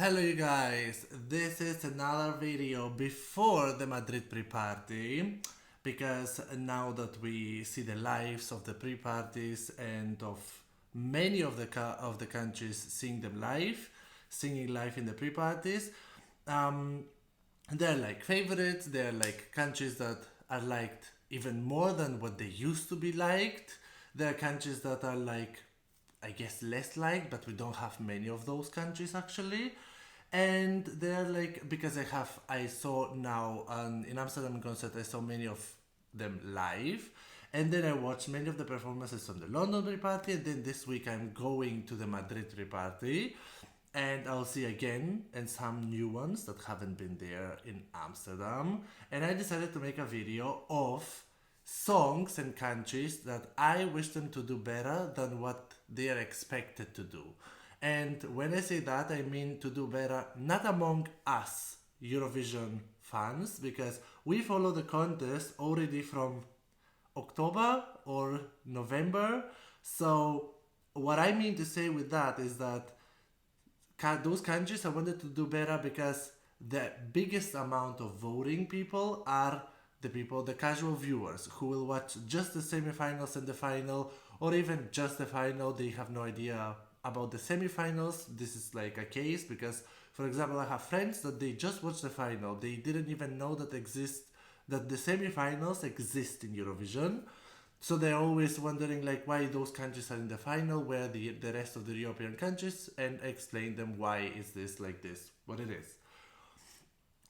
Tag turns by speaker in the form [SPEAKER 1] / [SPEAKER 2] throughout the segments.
[SPEAKER 1] Hello you guys, this is another video before the Madrid pre-party because now that we see the lives of the pre-parties and of many of the countries seeing them live, singing live in the pre-parties, um, they're like favorites, they're like countries that are liked even more than what they used to be liked. There are countries that are like I guess less liked, but we don't have many of those countries actually. And they're like because I saw now in Amsterdam concert I saw many of them live, and then I watched many of the performances on the London pre-party, and then this week I'm going to the Madrid pre-party, and I'll see again and some new ones that haven't been there in Amsterdam. And I decided to make a video of songs and countries that I wish them to do better than what they are expected to do. And when I say that, I mean to do better not among us Eurovision fans, because we follow the contest already from October or November. So what I mean to say with that is that those countries I wanted to do better because the biggest amount of voting people are the casual viewers who will watch just the semifinals and the final, or even just the final. They have no idea about the semifinals. This is like a case because, for example, I have friends that they just watched the final. They didn't even know that the semifinals exist in Eurovision. So they're always wondering like why those countries are in the final, where the rest of the European countries, and explain them why is this like this, what it is.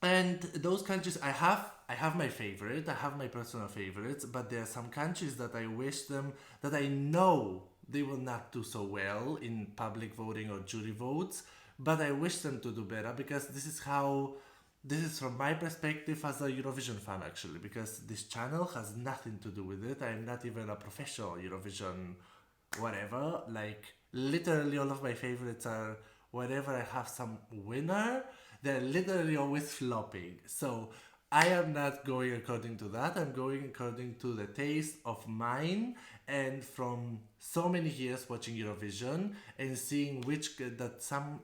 [SPEAKER 1] And those countries I have my favorite, I have my personal favorites, but there are some countries that I wish them, that I know they will not do so well in public voting or jury votes, but I wish them to do better because this is from my perspective as a Eurovision fan actually, because this channel has nothing to do with it. I'm not even a professional Eurovision whatever. Like literally all of my favorites are whenever I have some winner, they're literally always flopping. So I am not going according to that. I'm going according to the taste of mine and from so many years watching Eurovision and seeing that some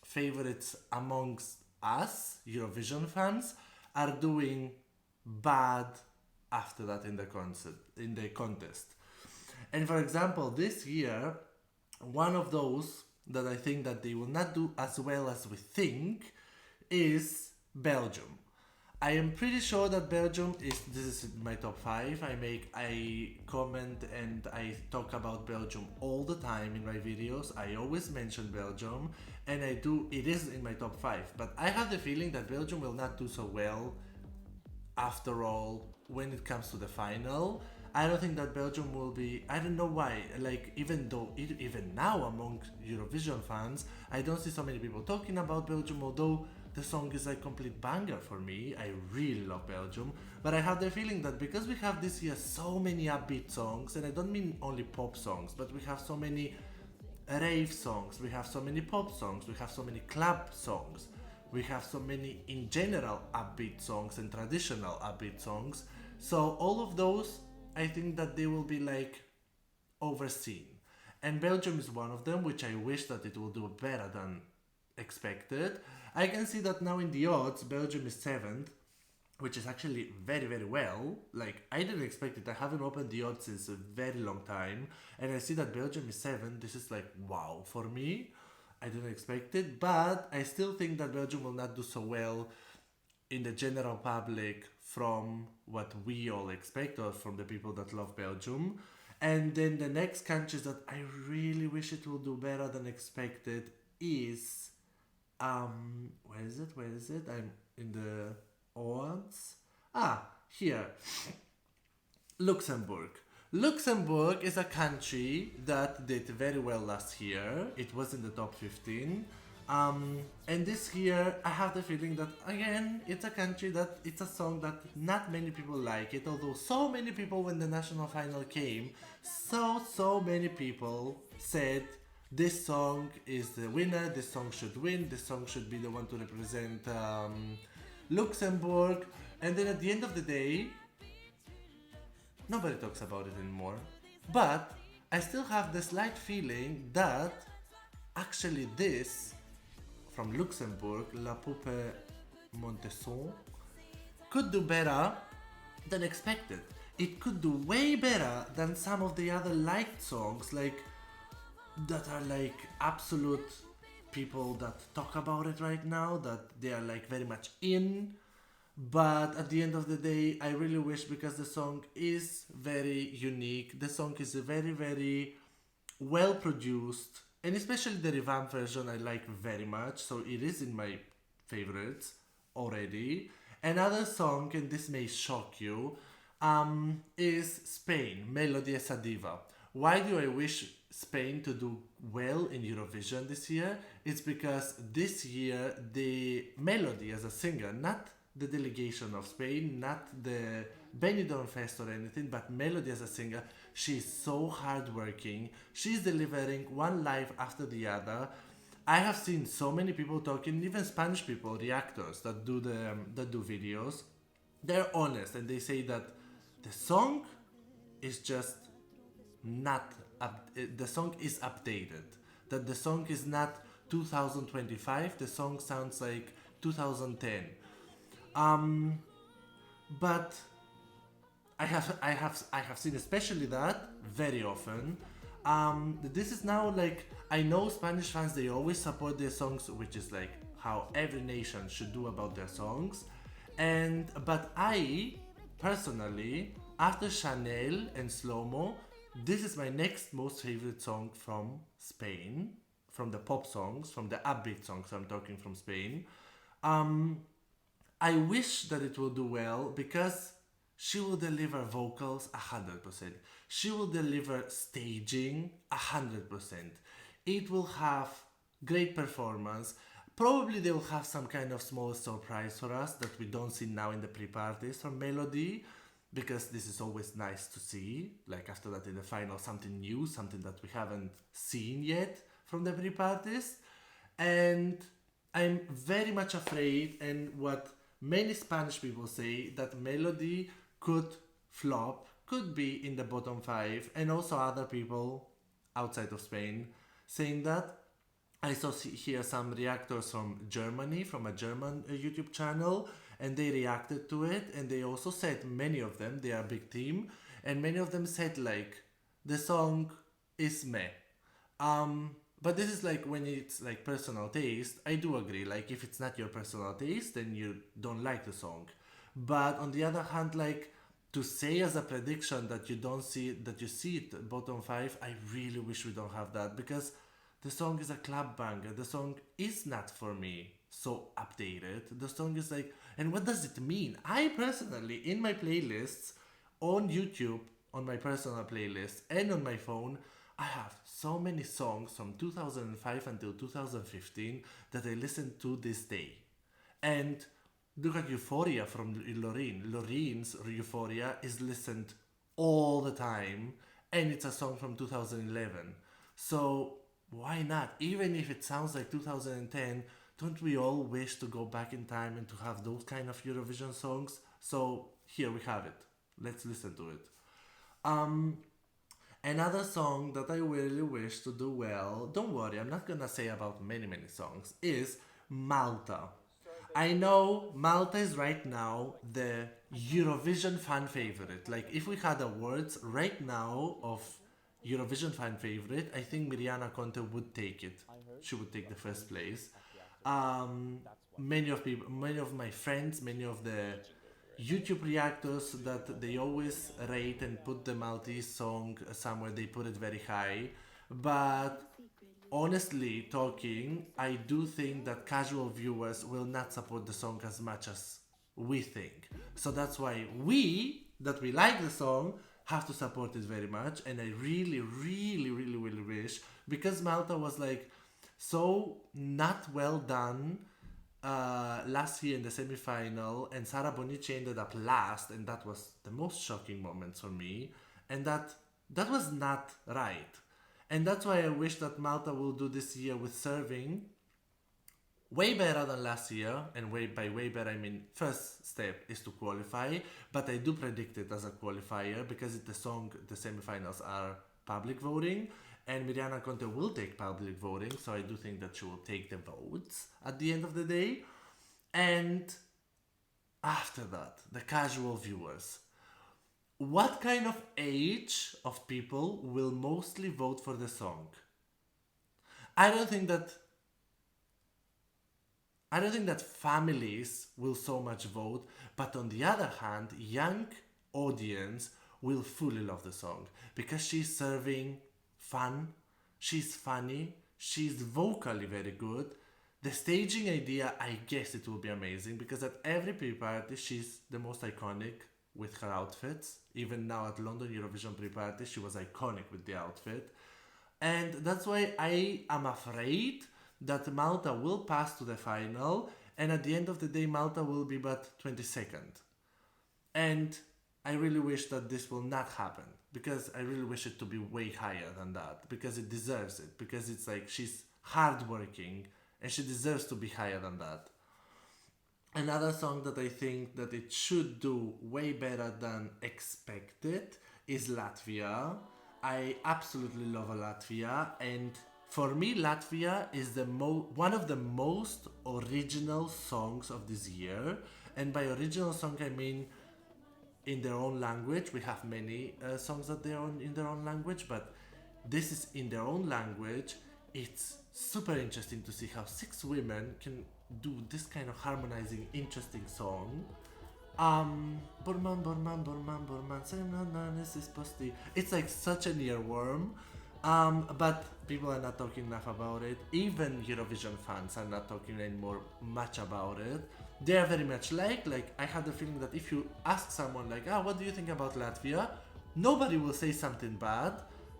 [SPEAKER 1] favorites amongst us Eurovision fans are doing bad after that in the contest. And for example, this year, one of those that I think that they will not do as well as we think is Belgium. I am pretty sure that Belgium this is my top 5. I comment and I talk about Belgium all the time in my videos. I always mention Belgium, and it is in my top 5, but I have the feeling that Belgium will not do so well after all when it comes to the final. I don't think that Belgium will be, I don't know why, like even now among Eurovision fans I don't see so many people talking about Belgium, although the song is a complete banger for me. I really love Belgium, but I have the feeling that because we have this year so many upbeat songs, and I don't mean only pop songs, but we have so many rave songs, we have so many pop songs, we have so many club songs, we have so many in general upbeat songs and traditional upbeat songs. So all of those, I think that they will be like overseen. And Belgium is one of them, which I wish that it will do better than expected. I can see that now in the odds, Belgium is 7th, which is actually very, very well. Like, I didn't expect it. I haven't opened the odds since a very long time, and I see that Belgium is 7th. This is like, wow, for me. I didn't expect it, but I still think that Belgium will not do so well in the general public from what we all expect, or from the people that love Belgium. And then the next countries that I really wish it will do better than expected is where is it? I'm in the odds. Here. Luxembourg. Luxembourg is a country that did very well last year. It was in the top 15. And this year I have the feeling that again it's a country that it's a song that not many people like it, although so many people when the national final came, so many people said this song is the winner, this song should win, this song should be the one to represent Luxembourg. And then at the end of the day, nobody talks about it anymore. But I still have the slight feeling that actually this from Luxembourg, La Poupe Montesson, could do better than expected. It could do way better than some of the other liked songs, like that are like absolute people that talk about it right now, that they are like very much in. But at the end of the day, I really wish, because the song is very unique, the song is very, very well produced, and especially the revamped version I like very much, so it is in my favorites already. Another song, and this may shock you, is Spain, Melody Esa Diva. Why do I wish Spain to do well in Eurovision this year? It's because this year the Melody as a singer, not the delegation of Spain, not the Benidorm Fest or anything, but Melody as a singer, she's so hardworking. She's delivering one live after the other. I have seen so many people talking, even Spanish people, reactors that do videos. They're honest and they say that the song is just not the song is updated. That the song is not 2025. The song sounds like 2010. But I have seen especially that very often. This is now like, I know Spanish fans, they always support their songs, which is like how every nation should do about their songs. But I personally, after Chanel and Slow Mo, this is my next most favorite song from Spain, from the pop songs, from the upbeat songs. I'm talking from Spain. I wish that it will do well, because she will deliver vocals 100%. She will deliver staging 100%. It will have great performance. Probably they will have some kind of small surprise for us that we don't see now in the pre-parties from Melody, because this is always nice to see. Like after that in the final, something new, something that we haven't seen yet from the pre-parties. And I'm very much afraid, and what many Spanish people say, that Melody could flop, could be in the bottom 5, and also other people outside of Spain saying that. I saw here some reactors from Germany, from a German YouTube channel, and they reacted to it, and they also said, many of them, they are a big team, and many of them said like, the song is meh. But this is like when it's like personal taste. I do agree, like if it's not your personal taste, then you don't like the song. But on the other hand, like to say as a prediction that you don't see that you see it bottom 5, I really wish we don't have that, because the song is a club banger. The song is not for me so updated. The song is like, and what does it mean? I personally, in my playlists on YouTube, on my personal playlist and on my phone, I have so many songs from 2005 until 2015 that I listen to this day. And look at Euphoria from Loreen. Loreen's Euphoria is listened all the time, and it's a song from 2011. So why not? Even if it sounds like 2010, don't we all wish to go back in time and to have those kind of Eurovision songs? So here we have it. Let's listen to it. Another song that I really wish to do well, don't worry, I'm not gonna say about many songs, is Malta. I know Malta is right now the Eurovision fan favorite. Like if we had awards right now of Eurovision fan favorite, I think Miriana Conte would take it. She would take the first place. Many of my friends, many of the YouTube reactors that they always rate and put the Maltese song somewhere, they put it very high. But honestly talking, I do think that casual viewers will not support the song as much as we think. So that's why that we like the song, have to support it very much. And I really, really, really, really wish, because Malta was like so not well done last year in the semi-final, and Sara Bonici ended up last, and that was the most shocking moment for me, and that was not right. And that's why I wish that Malta will do this year with serving way better than last year. And by way better, I mean first step is to qualify, but I do predict it as a qualifier, because the semifinals are public voting, and Mirjana Conte will take public voting, so I do think that she will take the votes at the end of the day. And after that, the casual viewers. What kind of age of people will mostly vote for the song? I don't think that I don't think that families will so much vote, but on the other hand, young audience will fully love the song because she's serving fun, she's funny, she's vocally very good. The staging idea, I guess it will be amazing because at every pre-party she's the most iconic with her outfits. Even now at London Eurovision pre-party, she was iconic with the outfit. And that's why I am afraid that Malta will pass to the final, and at the end of the day, Malta will be but 22nd. And I really wish that this will not happen because I really wish it to be way higher than that because it deserves it. Because it's like she's hardworking and she deserves to be higher than that. Another song that I think that it should do way better than expected is Latvia. I absolutely love Latvia, and for me, Latvia is one of the most original songs of this year. And by original song, I mean in their own language. We have many songs that they are in their own language, but this is in their own language. It's super interesting to see how 6 women can do this kind of harmonizing, interesting song. Burman, Burman, Burman, Burman, it's like such an earworm. But people are not talking enough about it. Even Eurovision fans are not talking anymore much about it. They are very much like I have the feeling that if you ask someone like, what do you think about Latvia? Nobody will say something bad.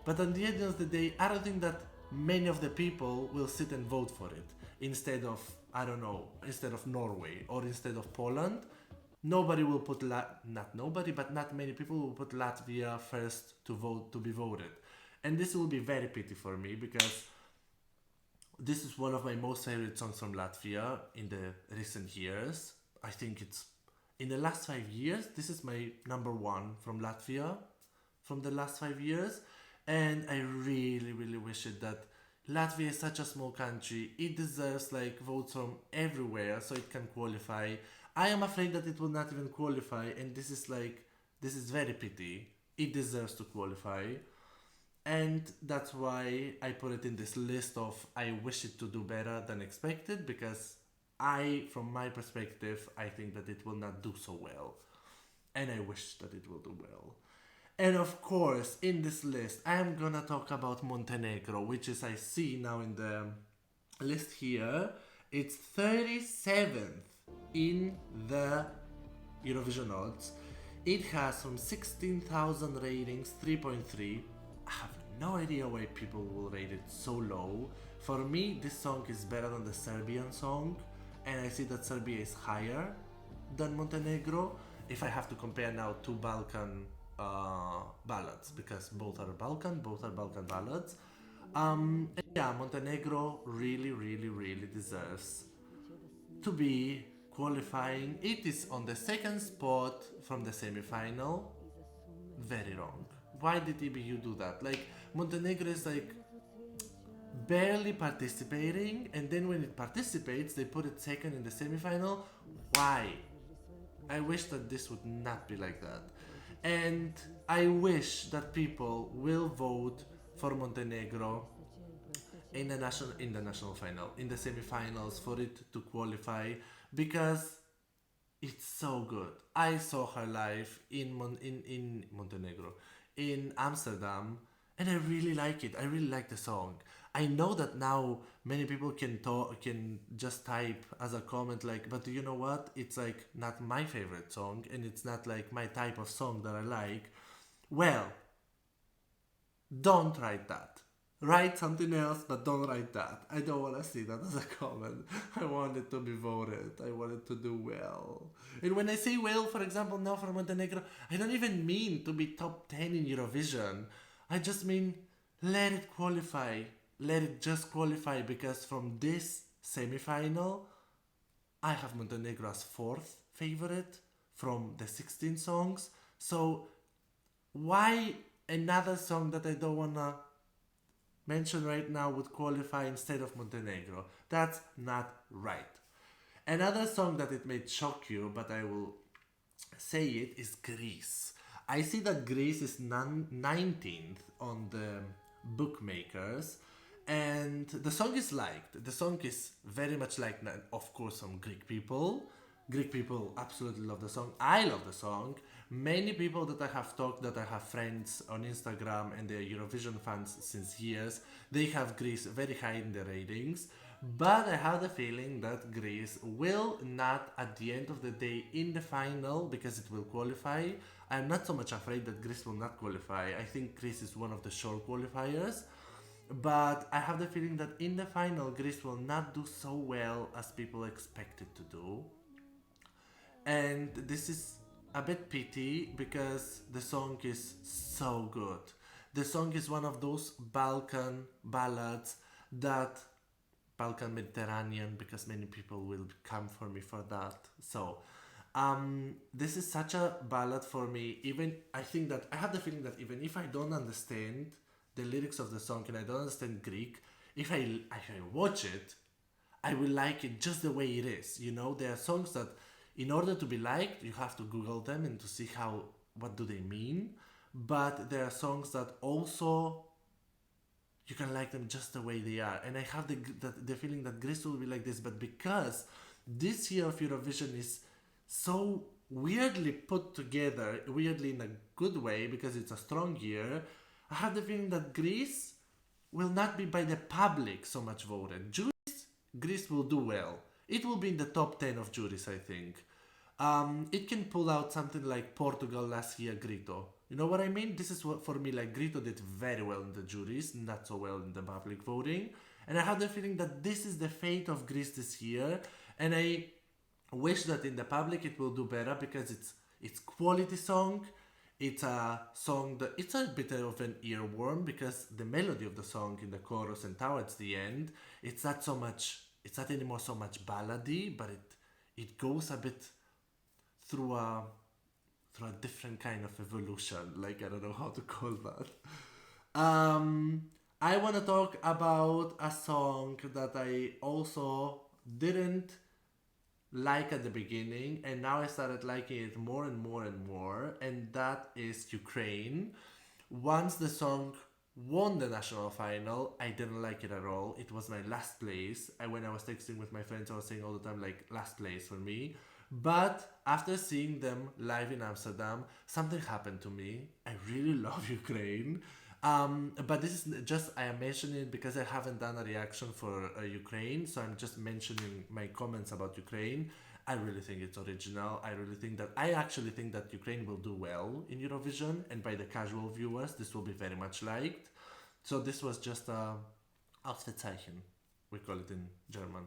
[SPEAKER 1] But at the end of the day, I don't think that many of the people will sit and vote for it instead of, I don't know, instead of Norway or instead of Poland. Nobody will put not nobody, but not many people will put Latvia first to be voted. And this will be very pity for me because this is one of my most favorite songs from Latvia in the recent years. I think it's in the last 5 years. This is my number one from Latvia from the last 5 years. And I really, really wish it that Latvia is such a small country. It deserves like votes from everywhere so it can qualify. I am afraid that it will not even qualify, and this is very pity. It deserves to qualify. And that's why I put it in this list of I wish it to do better than expected because from my perspective, I think that it will not do so well. And I wish that it will do well. And of course, in this list, I am gonna talk about Montenegro, which is I see now in the list here. It's 37th in the Eurovision odds. It has from 16,000 ratings, 3.3. I have no idea why people will rate it so low. For me, this song is better than the Serbian song, and I see that Serbia is higher than Montenegro. If I have to compare now two Balkan ballads, because both are Balkan ballads. Yeah, Montenegro really, really, really deserves to be qualifying. It is on the second spot from the semi-final. Very wrong. Why did EBU do that? Like, Montenegro is like barely participating, and then when it participates, they put it second in the semi-final. Why? I wish that this would not be like that. And I wish that people will vote for Montenegro in the national final, in the semi-finals for it to qualify because it's so good. I saw her live in Montenegro, in Amsterdam, and I really like it. I really like the song. I know that now many people can just type as a comment like, but you know what? It's like not my favorite song and it's not like my type of song that I like. Well, don't write that. Write something else, but don't write that. I don't want to see that as a comment. I want it to be voted. I want it to do well. And when I say well, for example, now for Montenegro, I don't even mean to be top 10 in Eurovision. I just mean let it qualify. Let it just qualify because from this semi-final, I have Montenegro as fourth favorite from the 16 songs. So why another song that I don't wanna mentioned right now would qualify instead of Montenegro. That's not right. Another song that it may shock you, but I will say it, is Greece. I see that Greece is 19th on the bookmakers, and the song is liked. The song is very much liked, of course, from Greek people. Greek people absolutely love the song. I love the song. Many people that I have talked, that I have friends on Instagram and they're Eurovision fans since years, they have Greece very high in the ratings. But I have the feeling that Greece will not, at the end of the day, in the final, because it will qualify. I'm not so much afraid that Greece will not qualify. I think Greece is one of the sure qualifiers. But I have the feeling that in the final, Greece will not do so well as people expect it to do. And this is a bit pity because the song is so good. The song is one of those Balkan ballads that Balkan Mediterranean, because many people will come for me for that. So, this is such a ballad for me. Even I think that I have the feeling that even if I don't understand the lyrics of the song and I don't understand Greek, if I watch it, I will like it just the way it is. You know, there are songs that, in order to be liked, you have to Google them and to see what do they mean. But there are songs that also you can like them just the way they are. And I have the feeling that Greece will be like this, but because this year of Eurovision is so weirdly put together, weirdly in a good way, because it's a strong year, I have the feeling that Greece will not be by the public so much voted. Greece will do well. It will be in the top 10 of juries, I think. It can pull out something like Portugal last year, Grito. You know what I mean? This is what, for me, like Grito did very well in the juries, not so well in the public voting. And I have the feeling that this is the fate of Greece this year. And I wish that in the public it will do better because it's quality song. It's a song that it's a bit of an earworm because the melody of the song in the chorus and towards the end, it's not anymore so much ballady, but it goes a bit through a different kind of evolution. Like I don't know how to call that. I want to talk about a song that I also didn't like at the beginning, and now I started liking it more and more and more, and that is Ukraine. Once the song won the national final, I didn't like it at all. It was my last place. When I was texting with my friends, I was saying all the time, like, last place for me. But after seeing them live in Amsterdam, something happened to me. I really love Ukraine. But this is just, I am mentioning it because I haven't done a reaction for Ukraine, so I'm just mentioning my comments about Ukraine. I really think it's original. I actually think that Ukraine will do well in Eurovision, and by the casual viewers, this will be very much liked. So this was just a Ausrufezeichen, we call it in German.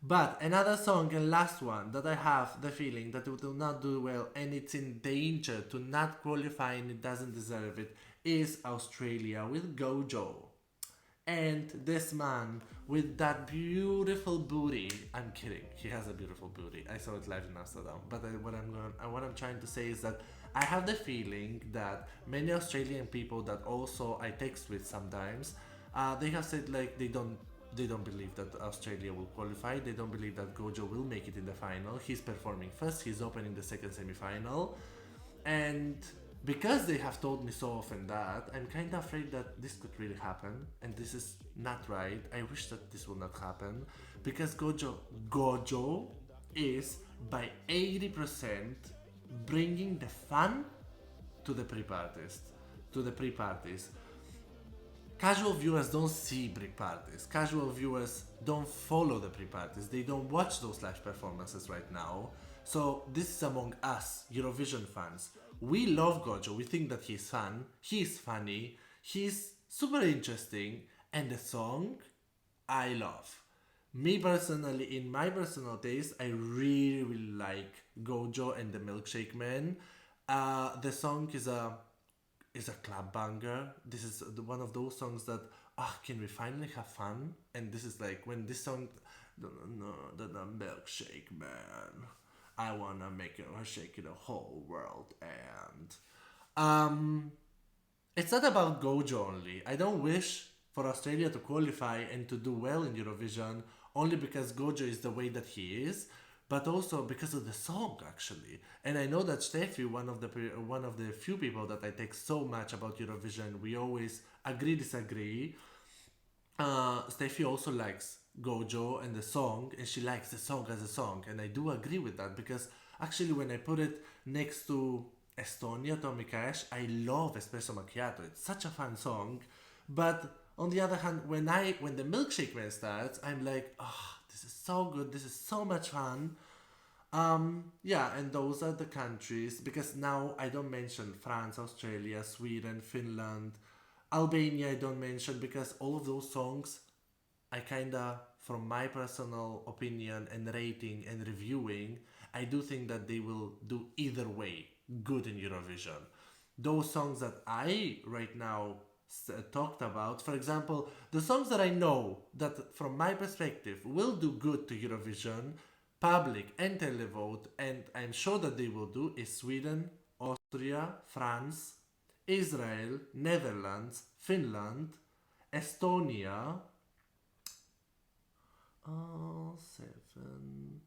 [SPEAKER 1] But another song and last one that I have the feeling that it will not do well and it's in danger to not qualify and it doesn't deserve it is Australia with Gojo. And this man with that beautiful booty. I'm kidding. He has a beautiful booty. I saw it live in Amsterdam. But what I'm trying to say is that I have the feeling that many Australian people that also I text with sometimes, they have said like they don't believe that Australia will qualify. They don't believe that Gojo will make it in the final. He's performing first. He's opening the second semi-final, and because they have told me so often that, I'm kind of afraid that this could really happen, and this is not right. I wish that this will not happen because Gojo is by 80% bringing the fun to the pre-parties. To the pre-parties. Casual viewers don't see pre-parties. Casual viewers don't follow the pre-parties. They don't watch those live performances right now. So this is among us, Eurovision fans. We love Gojo. We think that he's fun. He's funny. He's super interesting. And the song, I love. Me personally, in my personal taste, I really, really like Gojo and the Milkshake Man. The song is a club banger. This is one of those songs that, can we finally have fun? And this is like when this song, the Milkshake Man, I wanna make her shake the whole world. And it's not about Gojo only. I don't wish for Australia to qualify and to do well in Eurovision only because Gojo is the way that he is, but also because of the song actually. And I know that Steffi, one of the few people that I take so much about Eurovision, we always agree disagree. Steffi also likes Gojo and the song, and she likes the song as a song, and I do agree with that because actually when I put it next to Estonia, Tommy Cash, I love Espresso Macchiato. It's such a fun song, but on the other hand, when the milkshake man starts, I'm like, oh, this is so good. This is so much fun. Yeah, and those are the countries because now I don't mention France, Australia, Sweden, Finland, Albania. I don't mention because all of those songs I kinda, from my personal opinion and rating and reviewing, I do think that they will do either way good in Eurovision. Those songs that I right now talked about, for example, the songs that I know that from my perspective will do good to Eurovision, public and televote, and I'm sure that they will do is Sweden, Austria, France, Israel, Netherlands, Finland, Estonia, seven.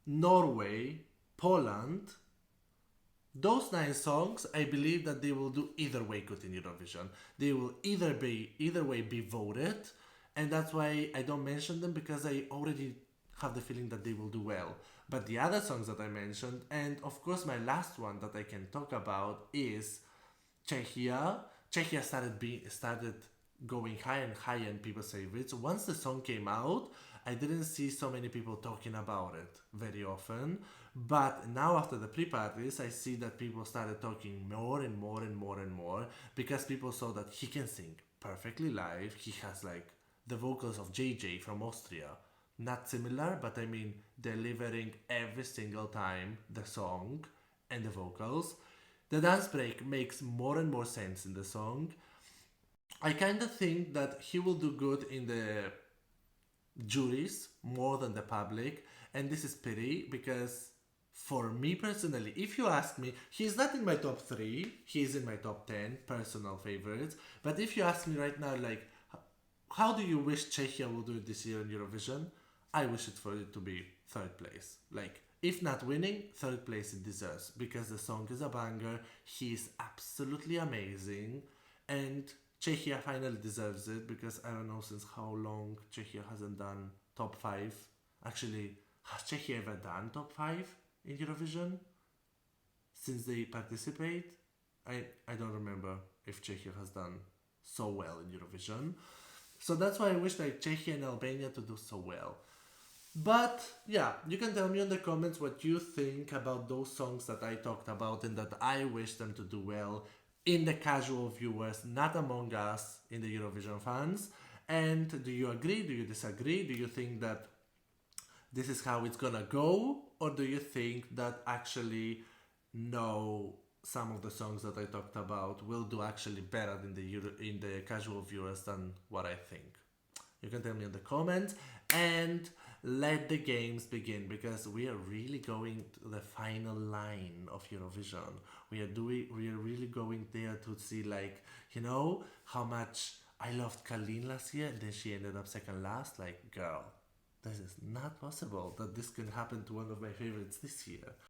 [SPEAKER 1] Norway, Poland. Those nine songs, I believe that they will do either way good in Eurovision. They will either way be voted, and that's why I don't mention them because I already have the feeling that they will do well. But the other songs that I mentioned, and of course my last one that I can talk about is Czechia. Czechia started going higher and higher in people's favorites. Once the song came out, I didn't see so many people talking about it very often. But now after the pre-parties, I see that people started talking more and more and more and more because people saw that he can sing perfectly live. He has like the vocals of JJ from Austria. Not similar, but I mean delivering every single time the song and the vocals. The dance break makes more and more sense in the song. I kind of think that he will do good in the juries more than the public, and this is pity because for me personally, if you ask me, he's not in my top 3, he's in my top 10 personal favorites. But if you ask me right now, like, how do you wish Czechia will do it this year in Eurovision? I wish it for it to be third place. Like, if not winning, third place it deserves because the song is a banger. He is absolutely amazing, and Czechia finally deserves it because I don't know since how long Czechia hasn't done top 5. Actually, has Czechia ever done top 5 in Eurovision since they participate? I don't remember if Czechia has done so well in Eurovision. So that's why I wish like Czechia and Albania to do so well. But yeah, you can tell me in the comments what you think about those songs that I talked about and that I wish them to do well in the casual viewers, not among us in the Eurovision fans. And do you agree? Do you disagree? Do you think that this is how it's gonna go? Or do you think that actually no, some of the songs that I talked about will do actually better in the casual viewers than what I think? You can tell me in the comments and let the games begin because we are really going to the final line of Eurovision. We are really going there to see like, how much I loved Kalin last year and then she ended up second last. Like, girl, this is not possible that this can happen to one of my favorites this year.